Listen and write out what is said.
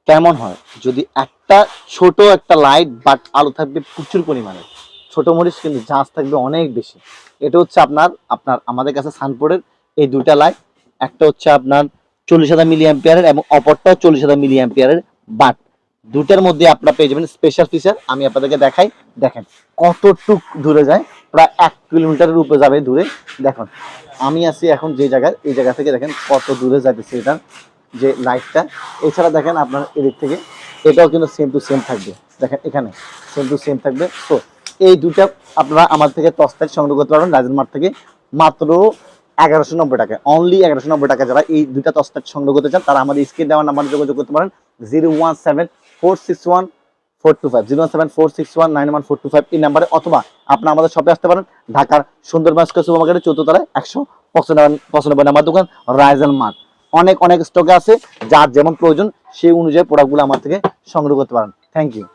কেমন হয় যদি একটা ছোট একটা লাইট বাট আলো থাকবে প্রচুর পরিমাণে, ছোট মরিচ কিন্তু ঝাঁজ থাকবে অনেক বেশি। এটা হচ্ছে আপনার আপনার আমাদের কাছে সানপোর্টের এই দুইটা লাইট, একটা হচ্ছে আপনার 40,000 মিলি অ্যাম্পিয়ারের এবং অপরটাও 40,000 মিলি অ্যাম্পিয়ারের। বাট দুটার মধ্যে আপনারা পেয়ে যাবেন স্পেশাল ফিচার। আমি আপনাদেরকে দেখাই, দেখেন কতটুক দূরে যায়, প্রায় 1 কিলোমিটারের উপরে যাবে দূরে। দেখুন আমি আছি এখন যে জায়গায়, এই জায়গা থেকে দেখেন কত দূরে যাইতেছে এটা যে লাইটটা। এছাড়া দেখেন আপনার এদিক থেকে এটাও কিন্তু সেম টু সেম থাকবে, দেখেন এখানে সেম টু সেম থাকবে। তো এই দুটা আপনারা আমার থেকে টর্চ লাইট সংগ্রহ করতে পারবেন রাজেন মার্ট থেকে মাত্র 1190 টাকা, অনলি 1190 টাকা। যারা এই দুটা টর্চ লাইট সংগ্রহ করতে চান তারা আমাদের স্ক্রিন দেওয়ার নাম্বারে যোগাযোগ করতে পারেন 017461425 01746191425 এই নাম্বারে, অথবা আপনারা আমাদের শপে আসতে পারেন ঢাকার সুন্দরবন স্কয়ার সুপার মার্কেটের 4th তলায় 195 নাম্বার দোকান রাইজেন মার্ট। অনেক অনেক স্টকে আছে, যার যেমন প্রয়োজন সেই অনুযায়ী প্রোডাক্টগুলো আমার থেকে সংগ্রহ করতে পারেন। Thank you.